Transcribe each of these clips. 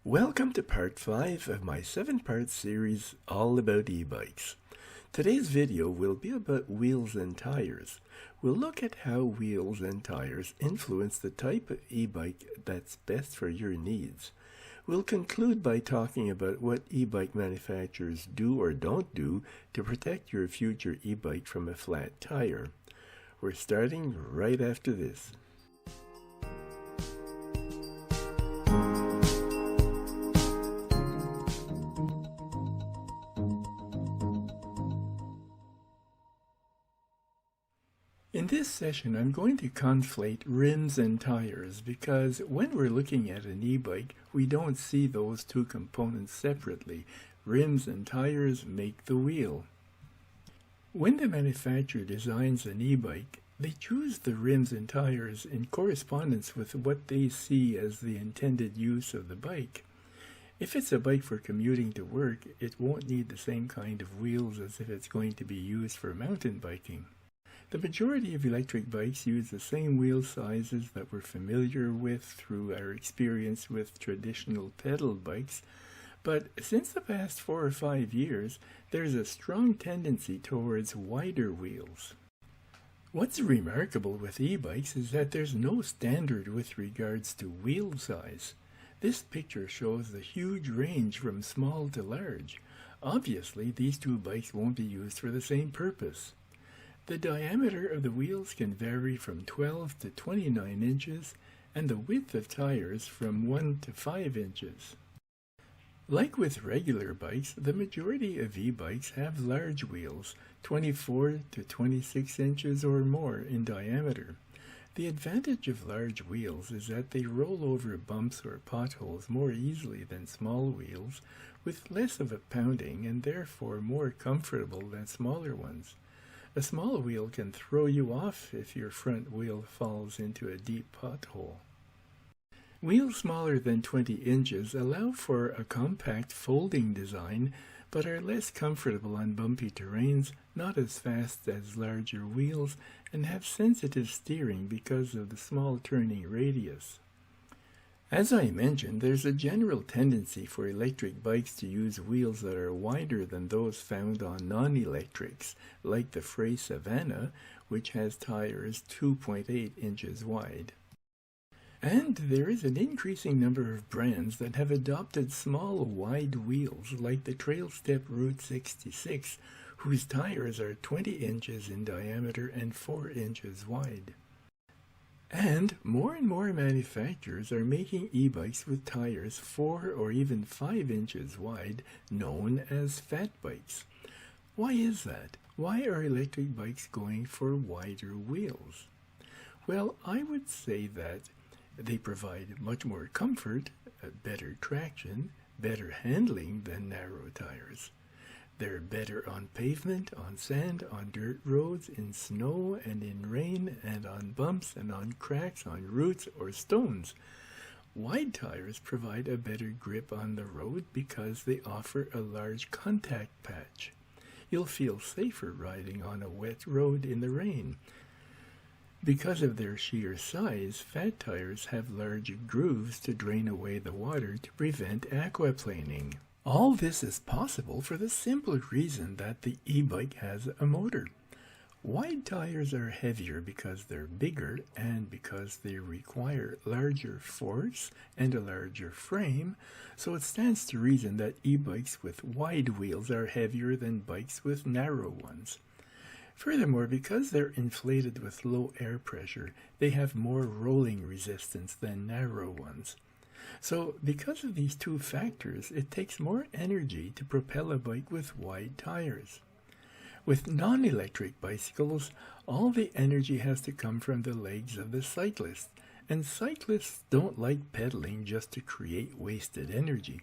Welcome to part 5 of my 7-part series all about e-bikes. Today's video will be about wheels and tires. We'll look at how wheels and tires influence the type of e-bike that's best for your needs. We'll conclude by talking about what e-bike manufacturers do or don't do to protect your future e-bike from a flat tire. We're starting right after this. In this session, I'm going to conflate rims and tires because when we're looking at an e-bike, we don't see those two components separately. Rims and tires make the wheel. When the manufacturer designs an e-bike, they choose the rims and tires in correspondence with what they see as the intended use of the bike. If it's a bike for commuting to work, it won't need the same kind of wheels as if it's going to be used for mountain biking. The majority of electric bikes use the same wheel sizes that we're familiar with through our experience with traditional pedal bikes, but since the past 4 or 5 years, there's a strong tendency towards wider wheels. What's remarkable with e-bikes is that there's no standard with regards to wheel size. This picture shows the huge range from small to large. Obviously, these two bikes won't be used for the same purpose. The diameter of the wheels can vary from 12 to 29 inches, and the width of tires from 1 to 5 inches. Like with regular bikes, the majority of e-bikes have large wheels, 24 to 26 inches or more in diameter. The advantage of large wheels is that they roll over bumps or potholes more easily than small wheels, with less of a pounding and therefore more comfortable than smaller ones. A small wheel can throw you off if your front wheel falls into a deep pothole. Wheels smaller than 20 inches allow for a compact folding design, but are less comfortable on bumpy terrains, not as fast as larger wheels, and have sensitive steering because of the small turning radius. As I mentioned, there's a general tendency for electric bikes to use wheels that are wider than those found on non-electrics, like the Frey Savannah, which has tires 2.8 inches wide. And there is an increasing number of brands that have adopted small, wide wheels, like the Trailstep Route 66, whose tires are 20 inches in diameter and 4 inches wide. And more manufacturers are making e-bikes with tires 4 or even 5 inches wide, known as fat bikes. Why is that? Why are electric bikes going for wider wheels? Well, I would say that they provide much more comfort, better traction, better handling than narrow tires. They're better on pavement, on sand, on dirt roads, in snow and in rain, and on bumps and on cracks, on roots or stones. Wide tires provide a better grip on the road because they offer a large contact patch. You'll feel safer riding on a wet road in the rain. Because of their sheer size, fat tires have large grooves to drain away the water to prevent aquaplaning. All this is possible for the simple reason that the e-bike has a motor. Wide tires are heavier because they're bigger and because they require larger force and a larger frame, so it stands to reason that e-bikes with wide wheels are heavier than bikes with narrow ones. Furthermore, because they're inflated with low air pressure, they have more rolling resistance than narrow ones. So, because of these two factors, it takes more energy to propel a bike with wide tires. With non-electric bicycles, all the energy has to come from the legs of the cyclist, and cyclists don't like pedaling just to create wasted energy.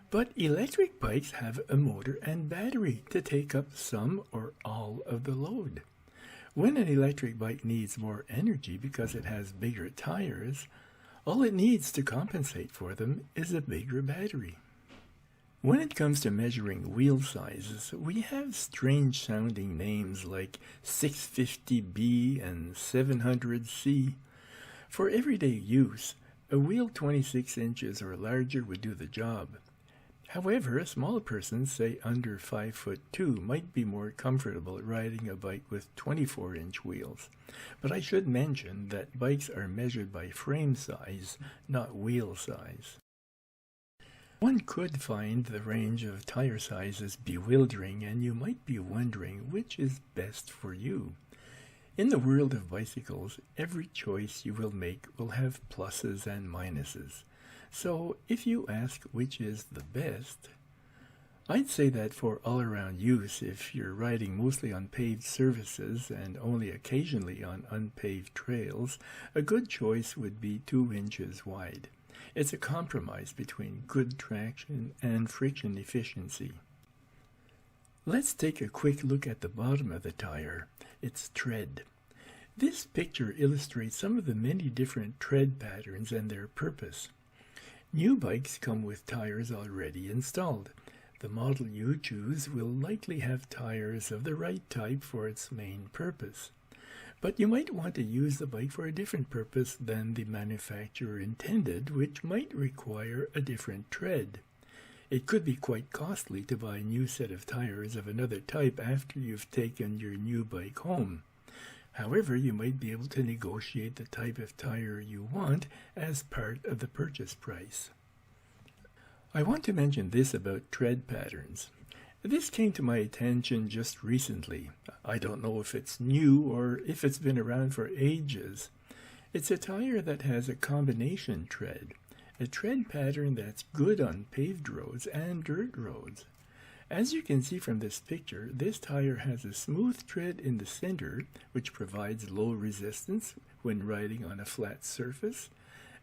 But electric bikes have a motor and battery to take up some or all of the load. When an electric bike needs more energy because it has bigger tires, all it needs to compensate for them is a bigger battery. When it comes to measuring wheel sizes, we have strange sounding names like 650B and 700C. For everyday use, A wheel 26 inches or larger would do the job. However, a small person, say under 5'2", might be more comfortable riding a bike with 24-inch wheels. But I should mention that bikes are measured by frame size, not wheel size. One could find the range of tire sizes bewildering, and you might be wondering which is best for you. In the world of bicycles, every choice you will make will have pluses and minuses. So, if you ask which is the best, I'd say that for all-around use, if you're riding mostly on paved surfaces and only occasionally on unpaved trails, a good choice would be 2 inches wide. It's a compromise between good traction and friction efficiency. Let's take a quick look at the bottom of the tire, its tread. This picture illustrates some of the many different tread patterns and their purpose. New bikes come with tires already installed. The model you choose will likely have tires of the right type for its main purpose. But you might want to use the bike for a different purpose than the manufacturer intended, which might require a different tread. It could be quite costly to buy a new set of tires of another type after you've taken your new bike home. However, you might be able to negotiate the type of tire you want as part of the purchase price. I want to mention this about tread patterns. This came to my attention just recently. I don't know if it's new or if it's been around for ages. It's a tire that has a combination tread, a tread pattern that's good on paved roads and dirt roads. As you can see from this picture, this tire has a smooth tread in the center, which provides low resistance when riding on a flat surface,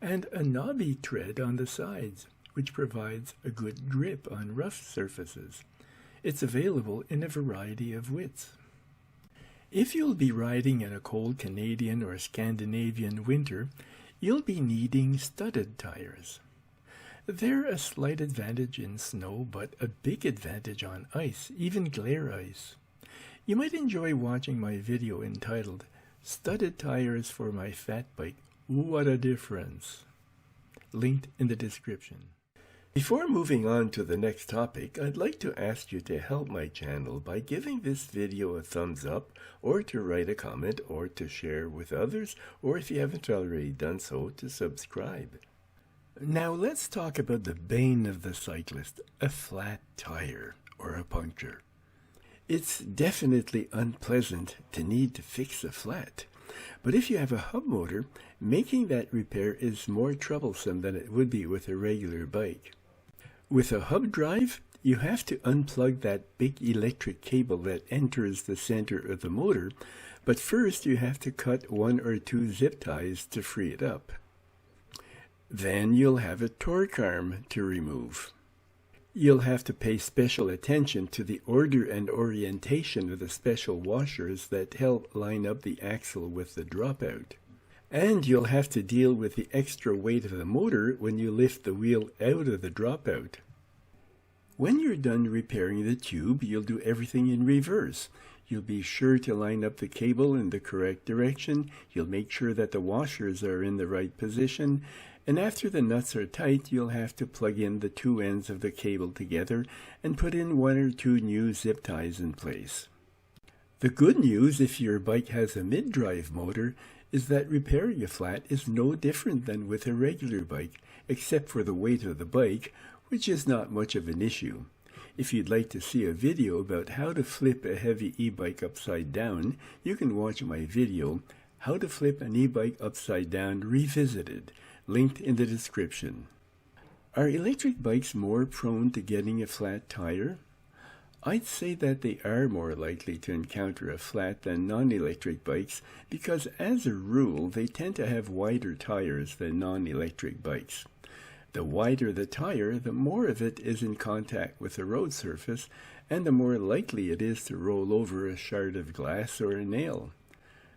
and a knobby tread on the sides, which provides a good grip on rough surfaces. It's available in a variety of widths. If you'll be riding in a cold Canadian or Scandinavian winter, you'll be needing studded tires. They're a slight advantage in snow, but a big advantage on ice, even glare ice. You might enjoy watching my video entitled, Studded Tires for My Fat Bike, What a Difference, linked in the description. Before moving on to the next topic, I'd like to ask you to help my channel by giving this video a thumbs up, or to write a comment, or to share with others, or if you haven't already done so, to subscribe. Now let's talk about the bane of the cyclist, a flat tire or a puncture. It's definitely unpleasant to need to fix a flat, but if you have a hub motor, making that repair is more troublesome than it would be with a regular bike. With a hub drive, you have to unplug that big electric cable that enters the center of the motor, but first you have to cut 1 or 2 zip ties to free it up. Then you'll have a torque arm to remove. You'll have to pay special attention to the order and orientation of the special washers that help line up the axle with the dropout. And you'll have to deal with the extra weight of the motor when you lift the wheel out of the dropout. When you're done repairing the tube, you'll do everything in reverse. You'll be sure to line up the cable in the correct direction. You'll make sure that the washers are in the right position. And after the nuts are tight, you'll have to plug in the 2 ends of the cable together and put in 1 or 2 new zip ties in place. The good news, if your bike has a mid-drive motor, is that repairing a flat is no different than with a regular bike, except for the weight of the bike, which is not much of an issue. If you'd like to see a video about how to flip a heavy e-bike upside down, you can watch my video, How to Flip an E-Bike Upside Down Revisited, linked in the description. Are electric bikes more prone to getting a flat tire? I'd say that they are more likely to encounter a flat than non-electric bikes because, as a rule, they tend to have wider tires than non-electric bikes. The wider the tire, the more of it is in contact with the road surface, and the more likely it is to roll over a shard of glass or a nail.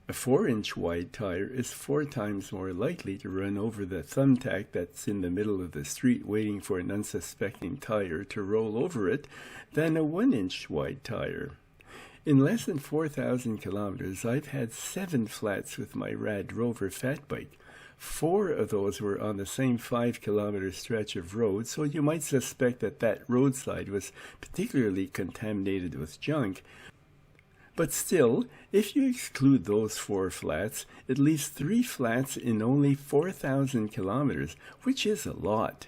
A 4-inch wide tire is 4 times more likely to run over the thumbtack that's in the middle of the street waiting for an unsuspecting tire to roll over it than a 1-inch wide tire. In less than 4,000 kilometers, I've had 7 flats with my Rad Rover fat bike, 4 of those were on the same 5-kilometer stretch of road, so you might suspect that that roadside was particularly contaminated with junk. But still, if you exclude those 4 flats, it leaves 3 flats in only 4,000 kilometers, which is a lot.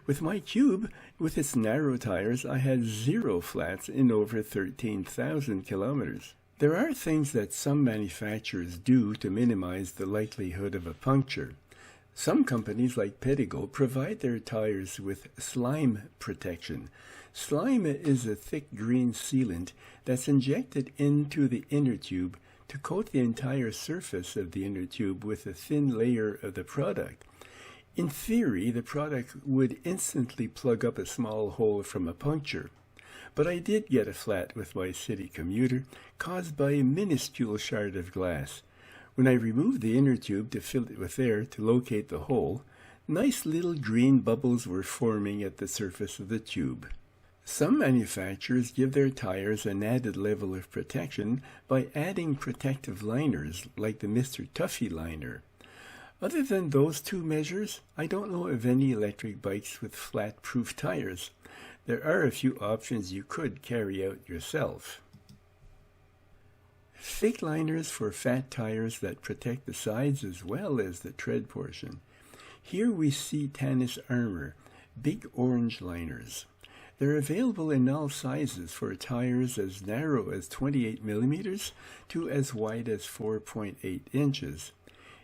With my Cube, with its narrow tires, I had 0 flats in over 13,000 kilometers. There are things that some manufacturers do to minimize the likelihood of a puncture. Some companies like Pedigo provide their tires with slime protection. Slime is a thick green sealant that's injected into the inner tube to coat the entire surface of the inner tube with a thin layer of the product. In theory, the product would instantly plug up a small hole from a puncture. But I did get a flat with my city commuter caused by a minuscule shard of glass. When I removed the inner tube to fill it with air to locate the hole, nice little green bubbles were forming at the surface of the tube. Some manufacturers give their tires an added level of protection by adding protective liners like the Mr. Tuffy liner. Other than those 2 measures, I don't know of any electric bikes with flat-proof tires. There are a few options you could carry out yourself. Thick liners for fat tires that protect the sides as well as the tread portion. Here we see Tannis Armor, big orange liners. They're available in all sizes for tires as narrow as 28 millimeters to as wide as 4.8 inches.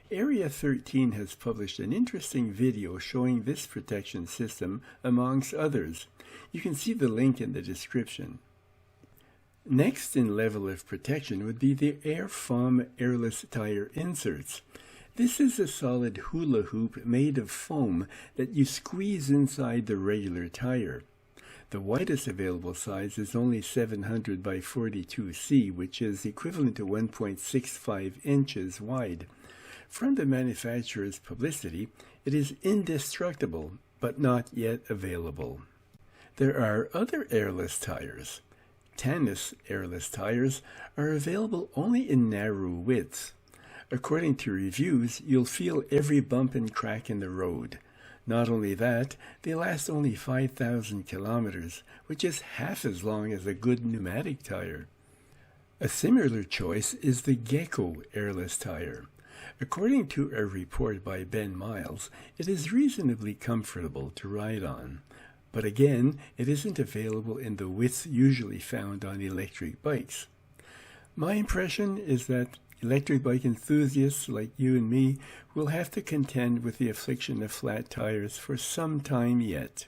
Area 13 has published an interesting video showing this protection system amongst others. You can see the link in the description. Next in level of protection would be the Air Foam airless tire inserts. This is a solid hula hoop made of foam that you squeeze inside the regular tire. The widest available size is only 700 by 42C, which is equivalent to 1.65 inches wide. From the manufacturer's publicity, it is indestructible, but not yet available. There are other airless tires. Tannis airless tires are available only in narrow widths. According to reviews, you'll feel every bump and crack in the road. Not only that, they last only 5,000 kilometers, which is half as long as a good pneumatic tire. A similar choice is the Gecko airless tire. According to a report by Ben Miles, it is reasonably comfortable to ride on. But again, it isn't available in the widths usually found on electric bikes. My impression is that electric bike enthusiasts like you and me will have to contend with the affliction of flat tires for some time yet.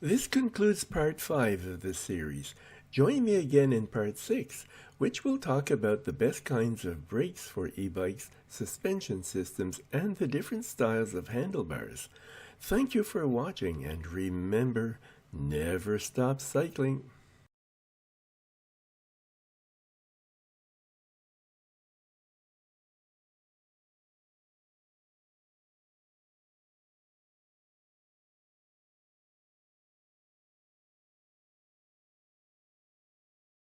This concludes part 5 of this series. Join me again in part 6, which will talk about the best kinds of brakes for e-bikes, suspension systems, and the different styles of handlebars. Thank you for watching, and remember, never stop cycling.